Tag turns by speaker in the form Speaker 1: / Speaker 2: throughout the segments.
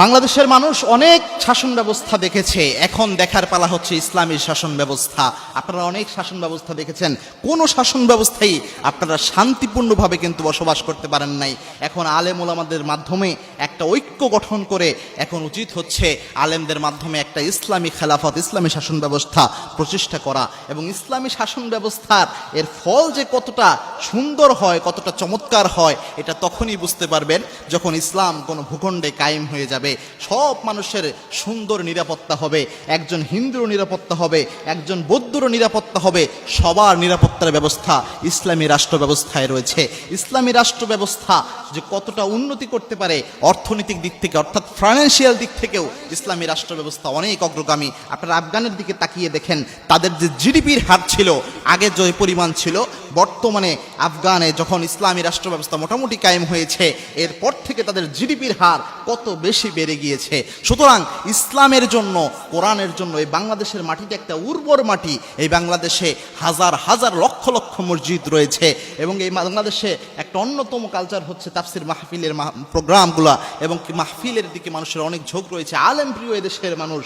Speaker 1: বাংলাদেশের মানুষ অনেক শাসন ব্যবস্থা দেখেছে, এখন দেখার পালা হচ্ছে ইসলামী শাসন ব্যবস্থা। আপনারা অনেক শাসন ব্যবস্থা দেখেছেন, কোনো শাসন ব্যবস্থাই আপনারা শান্তিপূর্ণভাবে কিন্তু বসবাস করতে পারেন নাই। এখন আলেম ওলামাদের মাধ্যমে একটা ঐক্য গঠন করে এখন উচিত হচ্ছে আলেমদের মাধ্যমে একটা ইসলামী খেলাফত, ইসলামী শাসন ব্যবস্থা প্রতিষ্ঠা করা। এবং ইসলামী শাসন ব্যবস্থার এর ফল যে কতটা সুন্দর হয়, কতটা চমৎকার হয়, এটা তখনই বুঝতে পারবেন যখন ইসলাম কোনো ভূখণ্ডে কায়েম হয়ে যাবে। সব মানুষের সুন্দর নিরাপত্তা হবে, একজন হিন্দুর নিরাপত্তা হবে, একজন বৌদ্ধর নিরাপত্তা হবে, সবার নিরাপত্তার ব্যবস্থা ইসলামী রাষ্ট্র ব্যবস্থায় রয়েছে। ইসলামী রাষ্ট্র ব্যবস্থা যে কতটা উন্নতি করতে পারে অর্থনৈতিক দিক থেকে, অর্থাৎ ফাইন্যান্সিয়াল দিক থেকেও ইসলামী রাষ্ট্র ব্যবস্থা অনেক অগ্রগামী। আপনারা আফগানের দিকে তাকিয়ে দেখেন, তাদের যে জিডিপির হার ছিল আগে যে পরিমাণ ছিল, বর্তমানে আফগানে যখন ইসলামী রাষ্ট্র ব্যবস্থা মোটামুটি কায়েম হয়েছে, এরপর থেকে তাদের জিডিপির হার কত বেশি বেড়ে গিয়েছে। সুতরাং ইসলামের জন্য, কোরআনের জন্য এই বাংলাদেশের মাটিতে একটা উর্বর মাটি। এই বাংলাদেশে হাজার হাজার লক্ষ লক্ষ মসজিদ রয়েছে এবং এই বাংলাদেশে একটা অন্যতম কালচার হচ্ছে তাফসির মাহফিলের প্রোগ্রামগুলো, এবং মাহফিলের দিকে মানুষের অনেক ঝোঁক রয়েছে। আলেম প্রিয় এদেশের মানুষ,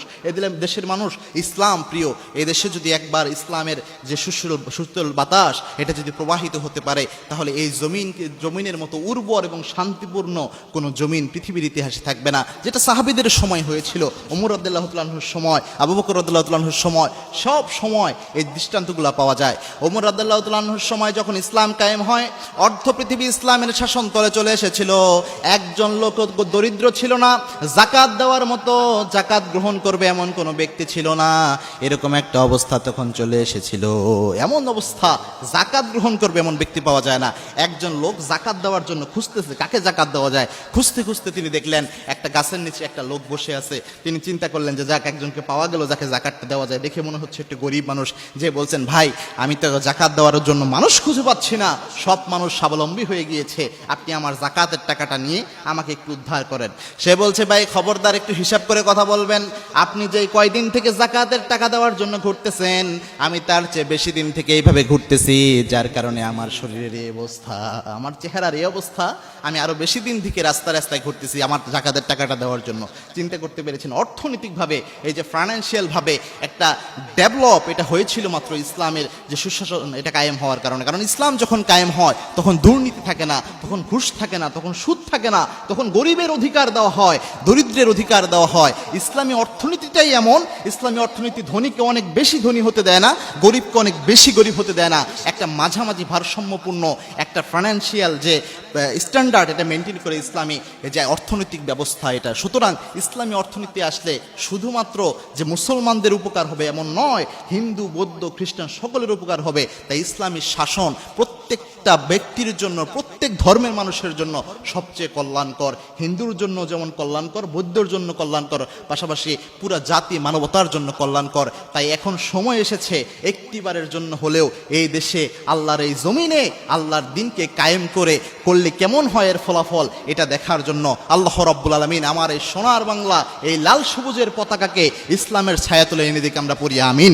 Speaker 1: দেশের মানুষ ইসলাম প্রিয়। এদেশে যদি একবার ইসলামের যে সুশীতল বাতাস এটা যদি প্রবাহিত হতে পারে, তাহলে এই জমিনের মতো উর্বর এবং শান্তিপূর্ণ কোনো জমিন পৃথিবীর ইতিহাসে থাকবে না। যেটা সাহাবীদের সময় হয়েছিল, ওমর রাদিয়াল্লাহু তাআলা আনহুর সময়, আবু বকর রাদিয়াল্লাহু তাআলা আনহুর সময়, সব সময় এই দৃষ্টান্তগুলো পাওয়া যায়। ওমর রাদিয়াল্লাহু তাআলা আনহুর সময় যখন ইসলাম কায়েম হয়, অর্ধ পৃথিবী ইসলামের শাসন তলে চলে এসেছিল। একজন লোক দরিদ্র ছিল না, যাকাত দেওয়ার মতো, যাকাত গ্রহণ করবে এমন কোনো ব্যক্তি ছিল না। এরকম একটা অবস্থা তখন চলে এসেছিল। এমন অবস্থা, যাকাত গ্রহণ করবে এমন ব্যক্তি পাওয়া যায় না। একজন লোক যাকাত দেওয়ার জন্য খুঁজতেছে কাকে যাকাত দেওয়া যায়। খুঁজতে খুঁজতে তিনি দেখলেন একটা গাছের নিচে একটা লোক বসে আছে। তিনি চিন্তা করলেন যে যাক, একজনকে পাওয়া গেল যাকে যাকাতটা দেওয়া যায়। দেখে মনে হচ্ছে একটু গরিব মানুষ, যে বলছেন ভাই আমি তো যাকাত দেওয়ার জন্য মানুষ খুঁজে পাচ্ছি না, সব মানুষ স্বাবলম্বী হয়ে গিয়েছে, আপনি আমার যাকাতের টাকাটা নিয়ে আমাকে একটু উদ্ধার করেন। সে বলছে ভাই খবরদার একটু হিসাব করে কথা বলবেন, আপনি যে কয়দিন থেকে যাকাতের টাকা দেওয়ার জন্য ঘুরতেছেন, আমি তার চেয়ে বেশি দিন থেকে এইভাবে ঘুরতেছি, যার কারণে আমার শরীরের এই অবস্থা, আমার চেহারার এই অবস্থা, আমি আরো বেশি দিন থেকে রাস্তায় রাস্তায় ঘুরতেছি আমার যাকাতের টাকাটা দেওয়ার জন্য। চিন্তা করতে পেরেছেন অর্থনৈতিকভাবে এই যে ফাইন্যান্সিয়াল ভাবে একটা ডেভেলপ এটা হয়েছিল মাত্র ইসলামের যে সুশাসন এটা কায়েম হওয়ার কারণে। কারণ ইসলাম যখন কায়েম হয় তখন দুর্নীতি থাকে না, তখন ঘুষ থাকে না, তখন সুদ থাকে না, তখন গরিবের অধিকার দেওয়া হয়, দরিদ্রের অধিকার দেওয়া হয়। ইসলামী অর্থনীতিটাই এমন, ইসলামী অর্থনীতি ধনীকে অনেক বেশি ধনী হতে দেয় না, গরিবকে অনেক বেশি গরিব হতে দেয় না। একটা মাঝামাঝি ভারসাম্যপূর্ণ একটা ফাইন্যান্সিয়াল যে স্ট্যান্ডার্ড এটা মেনটেন করে ইসলামী যে অর্থনৈতিক ব্যবস্থা এটা। সুতরাং ইসলামী অর্থনীতি আসলে শুধুমাত্র যে মুসলমানদের উপকার হবে এমন নয়, হিন্দু বৌদ্ধ খ্রিস্টান সকলের উপকার হবে। তাই ইসলামী শাসন প্রত্যেকটা ব্যক্তির জন্য, প্রত্যেক ধর্মের মানুষের জন্য সবচেয়ে কল্যাণকর। হিন্দুর জন্য যেমন কল্যাণকর, বৌদ্ধর জন্য কল্যাণকর, পাশাপাশি পুরা জাতি মানবতার জন্য কল্যাণকর। তাই এখন সময় এসেছে একটিবারের জন্য হলেও এই দেশে আল্লাহর এই জমিনে আল্লাহর দিনকে কায়েম করলে কেমন হয় এর ফলাফল এটা দেখার জন্য আল্লাহ রাব্বুল আলামিন আমার এই সোনার বাংলা, এই লাল সবুজের পতাকাকে ইসলামের ছায়াতলে এনে দিকে আমরা পড়ি আমিন।